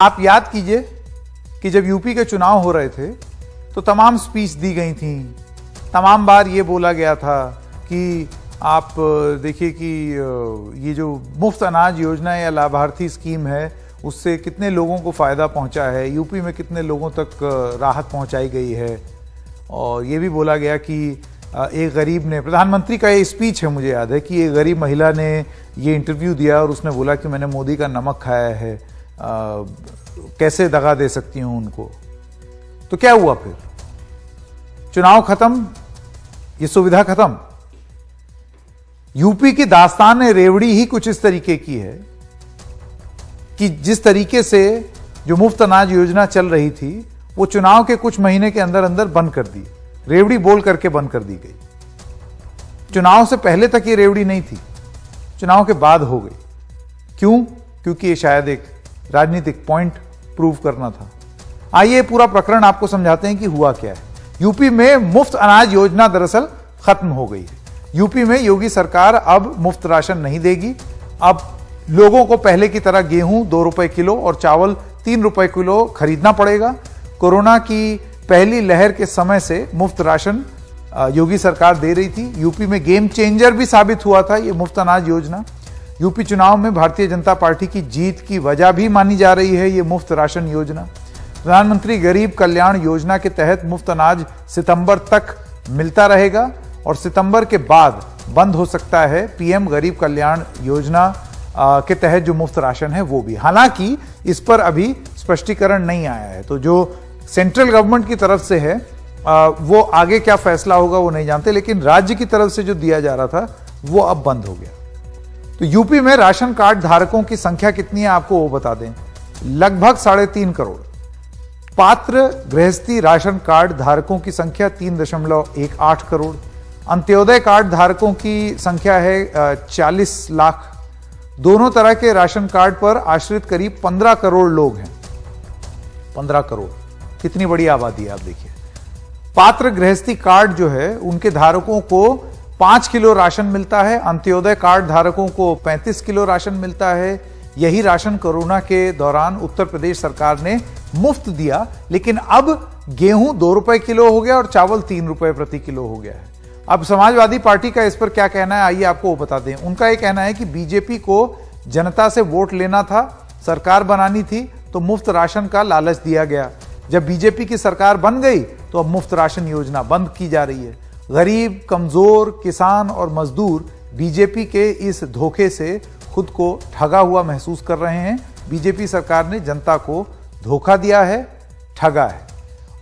आप याद कीजिए कि जब यूपी के चुनाव हो रहे थे तो तमाम स्पीच दी गई थी, तमाम बार ये बोला गया था कि आप देखिए कि ये जो मुफ्त अनाज योजना या लाभार्थी स्कीम है उससे कितने लोगों को फ़ायदा पहुंचा है, यूपी में कितने लोगों तक राहत पहुंचाई गई है। और ये भी बोला गया कि एक गरीब ने, प्रधानमंत्री का ये स्पीच है मुझे याद है कि एक गरीब महिला ने ये इंटरव्यू दिया और उसने बोला कि मैंने मोदी का नमक खाया है, कैसे दगा दे सकती हूं उनको। तो क्या हुआ फिर? चुनाव खत्म, ये सुविधा खत्म। यूपी की दास्तान रेवड़ी ही कुछ इस तरीके की है कि जिस तरीके से जो मुफ्त अनाज योजना चल रही थी वो चुनाव के कुछ महीने के अंदर अंदर बंद कर दी, रेवड़ी बोल करके बंद कर दी गई। चुनाव से पहले तक ये रेवड़ी नहीं थी, चुनाव के बाद हो गई। क्यों? क्योंकि ये शायद एक राजनीतिक पॉइंट प्रूव करना था। आइए पूरा प्रकरण आपको समझाते हैं कि हुआ क्या है। यूपी में मुफ्त अनाज योजना दरअसल खत्म हो गई है। यूपी में योगी सरकार अब मुफ्त राशन नहीं देगी। अब लोगों को पहले की तरह गेहूं 2 रुपए किलो और चावल 3 रुपए किलो खरीदना पड़ेगा। कोरोना की पहली लहर के समय से मुफ्त राशन योगी सरकार दे रही थी। यूपी में गेम चेंजर भी साबित हुआ था ये मुफ्त अनाज योजना। यूपी चुनाव में भारतीय जनता पार्टी की जीत की वजह भी मानी जा रही है ये मुफ्त राशन योजना। प्रधानमंत्री गरीब कल्याण योजना के तहत मुफ्त अनाज सितंबर तक मिलता रहेगा और सितंबर के बाद बंद हो सकता है पीएम गरीब कल्याण योजना के तहत जो मुफ्त राशन है वो भी। हालांकि इस पर अभी स्पष्टीकरण नहीं आया है, तो जो सेंट्रल गवर्नमेंट की तरफ से है वो आगे क्या फैसला होगा वो नहीं जानते, लेकिन राज्य की तरफ से जो दिया जा रहा था वो अब बंद हो गया। तो यूपी में राशन कार्ड धारकों की संख्या कितनी है आपको वो बता दें, लगभग 3.5 करोड़। पात्र गृहस्थी राशन कार्ड धारकों की संख्या 3.18 करोड़। अंत्योदय कार्ड धारकों की संख्या है 40 लाख। दोनों तरह के राशन कार्ड पर आश्रित करीब 15 करोड़ लोग हैं। 15 करोड़ कितनी बड़ी आबादी है आप देखिए। पात्र गृहस्थी कार्ड जो है उनके धारकों को 5 किलो राशन मिलता है, अंत्योदय कार्ड धारकों को 35 किलो राशन मिलता है। यही राशन कोरोना के दौरान उत्तर प्रदेश सरकार ने मुफ्त दिया, लेकिन अब गेहूं 2 रुपए किलो हो गया और चावल 3 रुपए प्रति किलो हो गया है। अब समाजवादी पार्टी का इस पर क्या कहना है आइए आपको वो बता दें। उनका यह कहना है कि बीजेपी को जनता से वोट लेना था, सरकार बनानी थी, तो मुफ्त राशन का लालच दिया गया। जब बीजेपी की सरकार बन गई तो अब मुफ्त राशन योजना बंद की जा रही है। गरीब, कमजोर, किसान और मजदूर बीजेपी के इस धोखे से खुद को ठगा हुआ महसूस कर रहे हैं। बीजेपी सरकार ने जनता को धोखा दिया है, ठगा है।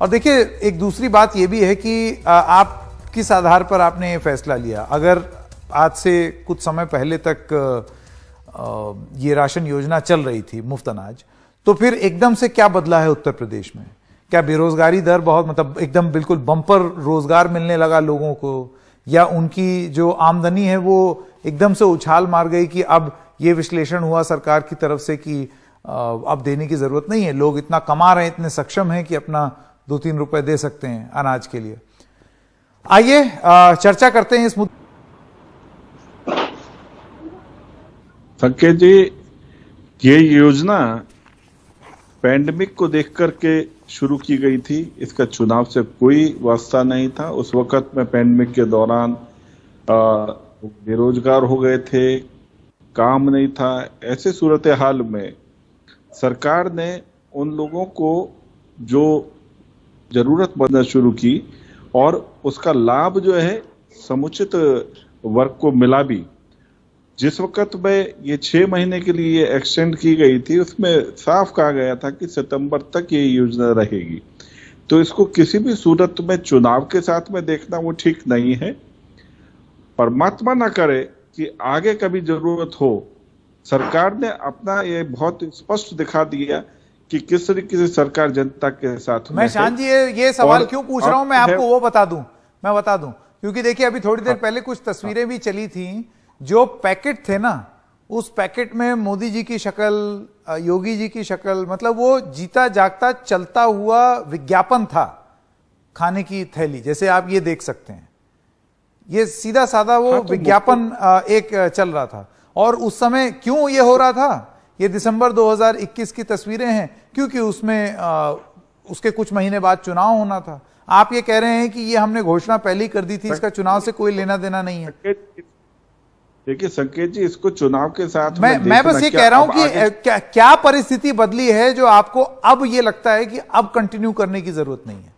और देखिए एक दूसरी बात यह भी है कि आप किस आधार पर आपने ये फैसला लिया। अगर आज से कुछ समय पहले तक ये राशन योजना चल रही थी मुफ्त अनाज, तो फिर एकदम से क्या बदला है उत्तर प्रदेश में? क्या बेरोजगारी दर बहुत मतलब एकदम बिल्कुल बम्पर रोजगार मिलने लगा लोगों को, या उनकी जो आमदनी है वो एकदम से उछाल मार गई कि अब ये विश्लेषण हुआ सरकार की तरफ से कि अब देने की जरूरत नहीं है, लोग इतना कमा रहे हैं, इतने सक्षम हैं कि अपना 2-3 रुपए दे सकते हैं अनाज के लिए। आइए चर्चा करते हैं इस मुद्दे। संकेत जी, ये योजना पैंडेमिक को देख करके शुरू की गई थी, इसका चुनाव से कोई वास्ता नहीं था। उस वक्त में पैंडेमिक के दौरान बेरोजगार हो गए थे, काम नहीं था। ऐसे सूरत हाल में सरकार ने उन लोगों को जो जरूरत बनना शुरू की और उसका लाभ जो है समुचित वर्ग को मिला भी। जिस वक्त में ये 6 महीने के लिए एक्सटेंड की गई थी उसमें साफ कहा गया था कि सितंबर तक ये योजना रहेगी। तो इसको किसी भी सूरत में चुनाव के साथ में देखना वो ठीक नहीं है। परमात्मा ना करे कि आगे कभी जरूरत हो। सरकार ने अपना ये बहुत स्पष्ट दिखा दिया कि किस तरीके से सरकार जनता के साथ में। मैं शान जी ये सवाल क्यों पूछ रहा हूं मैं आपको वो बता दूं, मैं बता दूं क्योंकि देखिए अभी थोड़ी देर पहले कुछ तस्वीरें भी चली थी। जो पैकेट थे ना, उस पैकेट में मोदी जी की शक्ल, योगी जी की शक्ल, मतलब वो जीता जागता चलता हुआ विज्ञापन था खाने की थैली, जैसे आप ये देख सकते हैं। ये सीधा साधा वो विज्ञापन एक चल रहा था। और उस समय क्यों ये हो रहा था ये दिसंबर 2021 की तस्वीरें हैं, क्योंकि उसमें उसके कुछ महीने बाद चुनाव होना था। आप ये कह रहे हैं कि ये हमने घोषणा पहले ही कर दी थी, इसका चुनाव से कोई लेना देना नहीं है। देखिए संकेत जी, इसको चुनाव के साथ मैं बस ये कह रहा हूं कि क्या परिस्थिति बदली है जो आपको अब ये लगता है कि अब कंटिन्यू करने की जरूरत नहीं है?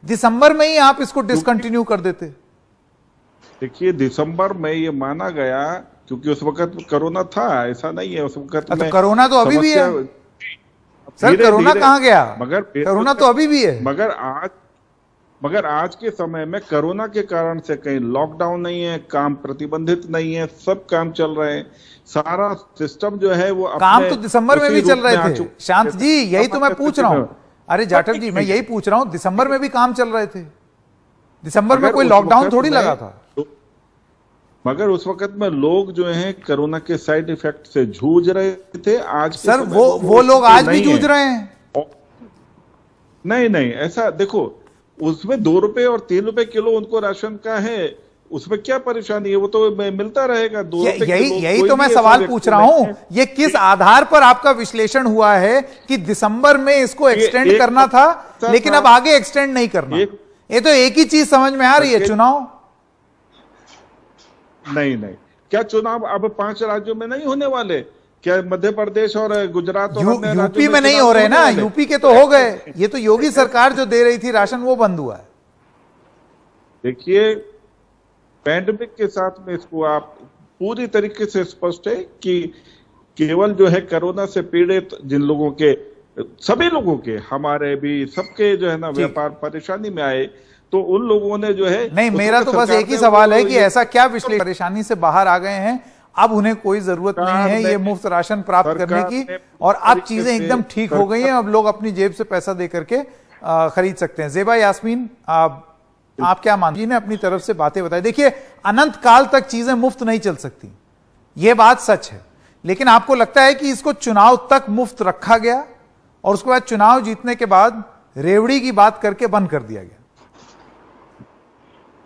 दिसंबर में ही आप इसको डिसकंटिन्यू कर देते। देखिए दिसंबर में ये माना गया क्योंकि उस वक्त कोरोना था, ऐसा नहीं है उस वक्त में कोरोना तो अभी भी है सर, कोरोना कहां गया? मगर कोरोना तो अभी भी है। मगर आज के समय में कोरोना के कारण से कहीं लॉकडाउन नहीं है, काम प्रतिबंधित नहीं है, सब काम चल रहे हैं, सारा सिस्टम जो है वो काम तो दिसंबर में भी चल रहे थे। शांत जी, यही तो मैं पूछ रहा हूं। अरे जाटव जी, मैं यही पूछ रहा हूं, दिसंबर में भी काम चल रहे थे, दिसंबर में कोई लॉकडाउन थोड़ी लगा था। मगर उस वक्त में लोग जो हैं कोरोना के साइड इफेक्ट से जूझ रहे थे। आज सर वो लोग आज भी जूझ रहे हैं। नहीं, ऐसा देखो, उसमें 2 रुपए और 3 रुपए किलो उनको राशन का है, उसमें क्या परेशानी है? वो तो मिलता रहेगा 2 रुपए। यही तो मैं सवाल पूछ रहा हूं, ये किस आधार पर आपका विश्लेषण हुआ है कि दिसंबर में इसको एक्सटेंड करना था लेकिन अब आगे एक्सटेंड नहीं करना? ये तो एक ही चीज समझ में आ रही है, चुनाव। नहीं, क्या चुनाव अब 5 राज्यों में नहीं होने वाले? क्या मध्य प्रदेश और गुजरात और यूपी में नहीं हो रहे ना? यूपी के तो हो गए, ये तो योगी सरकार जो दे रही थी राशन वो बंद हुआ है। देखिए पैंडेमिक के साथ में इसको आप पूरी तरीके से स्पष्ट है कि केवल जो है कोरोना से पीड़ित जिन लोगों के, सभी लोगों के, हमारे भी सबके जो है ना व्यापार परेशानी में आए, तो उन लोगों ने जो है नहीं, मेरा तो बस एक ही सवाल है कि ऐसा क्या विश्लेषण परेशानी से बाहर आ गए हैं, अब उन्हें कोई जरूरत नहीं है ये मुफ्त राशन प्राप्त करने की, और अब चीजें एकदम ठीक हो गई हैं, अब लोग अपनी जेब से पैसा दे करके खरीद सकते हैं। ज़ेबा यास्मीन, आप क्या मानती हैं? अपनी तरफ से बातें बताएं। देखिए, अनंत काल तक चीजें मुफ्त नहीं चल सकती, ये बात सच है, लेकिन आपको लगता है कि इसको चुनाव तक मुफ्त रखा गया और उसके बाद चुनाव जीतने के बाद रेवड़ी की बात करके बंद कर दिया गया?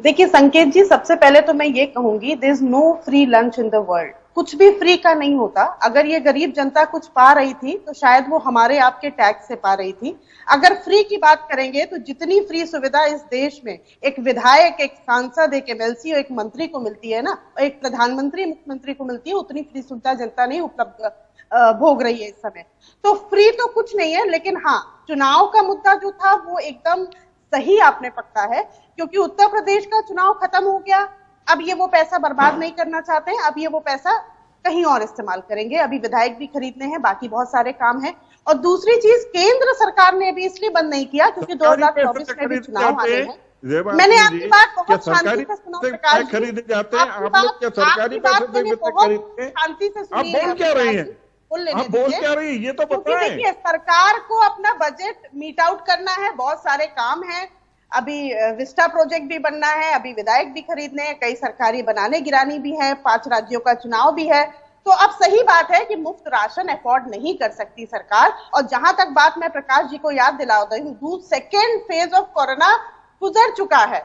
देखिए संकेत जी, सबसे पहले तो मैं ये कहूंगी, there is no free lunch in the world. कुछ भी फ्री का नहीं होता। अगर ये गरीब जनता कुछ पा रही थी तो शायद वो हमारे आपके टैक्स से पा रही थी। अगर फ्री की बात करेंगे तो जितनी फ्री सुविधा इस देश में एक विधायक, एक सांसद, एक एमएलसी और एक मंत्री को मिलती है ना, एक प्रधानमंत्री, मुख्यमंत्री को मिलती है, उतनी फ्री सुविधा जनता नहीं उपलब्ध भोग रही है इस समय। तो फ्री तो कुछ नहीं है, लेकिन हाँ, चुनाव का मुद्दा जो था वो एकदम सही आपने पकड़ा है, क्योंकि उत्तर प्रदेश का चुनाव खत्म हो गया। अब ये वो पैसा बर्बाद नहीं करना चाहते हैं, अब ये वो पैसा कहीं और इस्तेमाल करेंगे। अभी विधायक भी खरीदने हैं, बाकी बहुत सारे काम हैं। और दूसरी चीज, केंद्र सरकार ने अभी इसलिए बंद नहीं किया क्योंकि 2024 में भी चुनाव आने हैं। मैंने आपकी बात बहुत शांति से सुना प्रकाश जी, खरीदे जाते हैं आप लोग, क्या सरकारी पैसे से खरीदते हैं? शांति से आप बोल क्या रही हैं? आप बोल क्या रही है ये तो बताएं। देखिए, सरकार को अपना बजट मीट आउट करना है, बहुत सारे काम हैं। अभी विस्टा प्रोजेक्ट भी बनना है, अभी विधायक भी खरीदने हैं, कई सरकारी बनाने गिरानी भी है, 5 राज्यों का चुनाव भी है। तो अब सही बात है कि मुफ्त राशन अफोर्ड नहीं कर सकती सरकार। और जहां तक बात मैं प्रकाश जी को याद दिला दूं, सेकेंड फेज ऑफ कोरोना गुजर चुका है,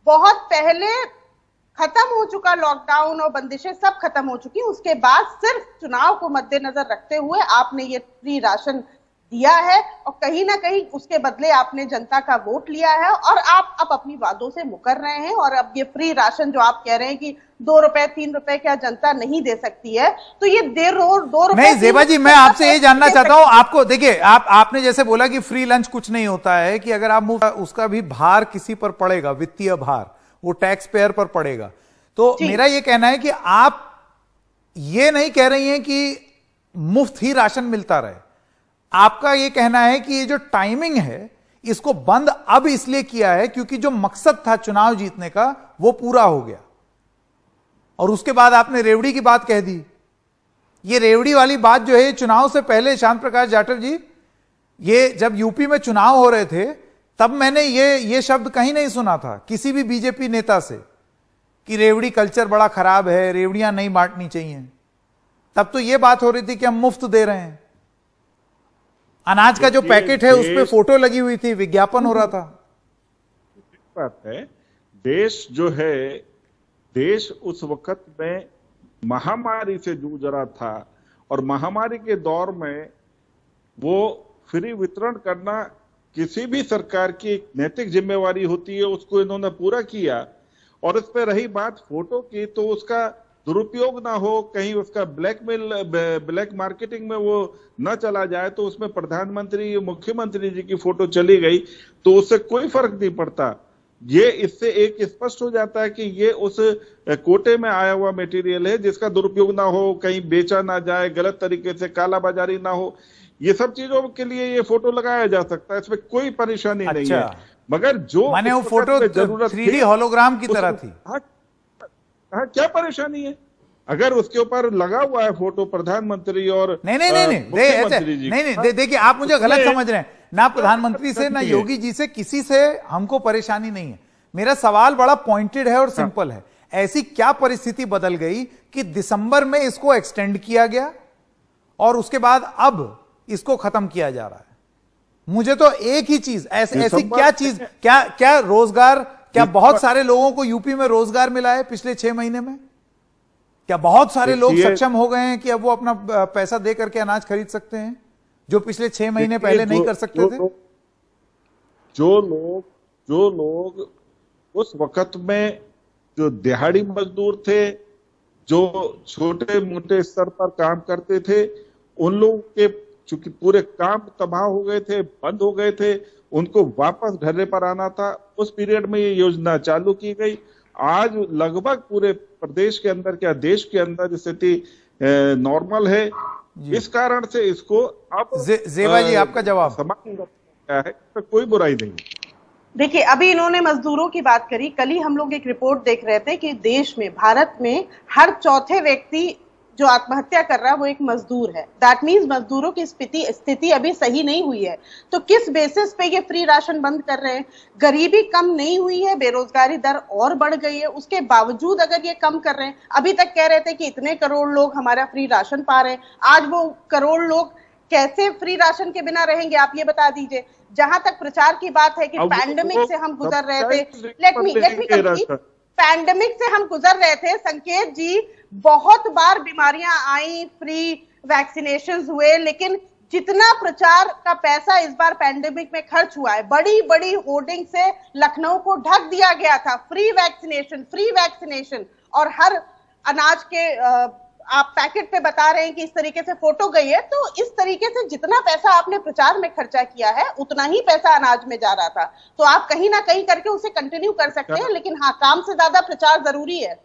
बहुत पहले खत्म हो चुका, लॉकडाउन और बंदिशें सब खत्म हो चुकी। उसके बाद सिर्फ चुनाव को मद्देनजर रखते हुए आपने ये फ्री राशन दिया है और कहीं ना कहीं उसके बदले आपने जनता का वोट लिया है और आप अब अपनी वादों से मुकर रहे हैं। और अब ये फ्री राशन जो आप कह रहे हैं कि 2 रुपए 3 रुपए क्या जनता नहीं दे सकती है, तो ये 2 रुपए। नहीं ज़ेबा जी, मैं आपसे ये जानना चाहता हूं, आपको देखिए, आपने जैसे बोला कि फ्री लंच कुछ नहीं होता है, कि अगर आप उसका भी भार किसी पर पड़ेगा, वित्तीय भार वो टैक्स पेयर पर पड़ेगा। तो मेरा ये कहना है कि आप ये नहीं कह रही हैं कि मुफ्त ही राशन मिलता रहे, आपका यह कहना है कि ये जो टाइमिंग है इसको बंद अब इसलिए किया है क्योंकि जो मकसद था चुनाव जीतने का वो पूरा हो गया। और उसके बाद आपने रेवड़ी की बात कह दी। ये रेवड़ी वाली बात जो है, चुनाव से पहले श्याम प्रकाश जाटव जी, ये जब यूपी में चुनाव हो रहे थे तब मैंने ये शब्द कहीं नहीं सुना था किसी भी बीजेपी नेता से कि रेवड़ी कल्चर बड़ा खराब है, रेवड़ियां नहीं बांटनी चाहिए। तब तो यह बात हो रही थी कि हम मुफ्त दे रहे हैं। अनाज का जो पैकेट है उस पर फोटो लगी हुई थी, विज्ञापन हो रहा था। बात है, देश जो है, देश उस वक्त में महामारी से जूझ रहा था और महामारी के दौर में वो फ्री वितरण करना किसी भी सरकार की एक नैतिक जिम्मेवारी होती है, उसको इन्होंने पूरा किया। और इस पे रही बात फोटो की, तो उसका दुरुपयोग ना हो, कहीं उसका ब्लैक मार्केटिंग में वो न चला जाए, तो उसमें प्रधानमंत्री मुख्यमंत्री जी की फोटो चली गई तो उससे कोई फर्क नहीं पड़ता। ये इससे एक स्पष्ट हो जाता है कि ये उस कोटे में आया हुआ मटेरियल है जिसका दुरुपयोग ना हो, कहीं बेचा ना जाए, गलत तरीके से कालाबाजारी ना हो। ये सब चीजों के लिए ये फोटो लगाया जा सकता है, इसमें कोई परेशानी नहीं है। मगर जो माने वो फोटो जरूरत 3D होलोग्राम की तरह थी। हाँ, क्या परेशानी है अगर उसके ऊपर लगा हुआ है फोटो प्रधानमंत्री और नहीं, देखिए आप मुझे गलत समझ रहे हैं। ना प्रधानमंत्री से ना योगी जी से किसी से हमको परेशानी नहीं है। मेरा सवाल बड़ा पॉइंटेड है और सिंपल है। ऐसी क्या परिस्थिति बदल गई कि दिसंबर में इसको एक्सटेंड किया गया और उसके बाद अब इसको खत्म किया जा रहा है? मुझे तो एक ही चीज, ऐसी क्या चीज, क्या रोजगार, क्या बहुत सारे लोगों को यूपी में रोजगार मिला है पिछले 6 महीने में? क्या बहुत सारे लोग सक्षम हो गए हैं कि अब वो अपना पैसा दे करके अनाज खरीद सकते हैं जो पिछले 6 महीने पहले नहीं कर सकते थे? जो लोग उस वक्त में जो दिहाड़ी मजदूर थे, जो छोटे मोटे स्तर पर काम करते थे, उन लोगों के चूंकि पूरे काम तबाह हो गए थे, बंद हो गए थे, उनको वापस ढर्रे पर आना था। उस पीरियड में ये योजना चालू की गई। आज लगभग पूरे प्रदेश के अंदर, क्या देश के अंदर स्थिति नॉर्मल है। इस कारण से इसको अब जेवा जी आपका जवाब समाप्त है, तो कोई बुराई नहीं। देखिए, अभी इन्होंने मजदूरों की बात करी। कल ही हम लोग एक रिपोर्ट देख रहे थे कि देश में, भारत में हर चौथे व्यक्ति जो आत्महत्या कर रहा है वो एक मजदूर है। दैट मीन्स मजदूरों की स्थिति अभी सही नहीं हुई है। तो किस बेसिस पे ये फ्री राशन बंद कर रहे हैं? गरीबी कम नहीं हुई है, बेरोजगारी दर और बढ़ गई है, उसके बावजूद अगर ये कम कर रहे हैं। अभी तक कह रहे थे कि इतने करोड़ लोग हमारा फ्री राशन पा रहे हैं, आज वो करोड़ लोग कैसे फ्री राशन के बिना रहेंगे, आप ये बता दीजिए। जहां तक प्रचार की बात है कि पैंडेमिक से हम गुजर रहे थे, लेट मी कंप्लीट। पैंडेमिक से हम गुजर रहे थे संकेत जी, बहुत बार बीमारियां आई, फ्री वैक्सीनेशन हुए, लेकिन जितना प्रचार का पैसा इस बार पैंडेमिक में खर्च हुआ है, बड़ी बड़ी होर्डिंग से लखनऊ को ढक दिया गया था, फ्री वैक्सीनेशन। और हर अनाज के आप पैकेट पे बता रहे हैं कि इस तरीके से फोटो गई है। तो इस तरीके से जितना पैसा आपने प्रचार में खर्चा किया है उतना ही पैसा अनाज में जा रहा था। तो आप कहीं ना कहीं करके उसे कंटिन्यू कर सकते हैं, लेकिन हाँ, काम से ज्यादा प्रचार जरूरी है।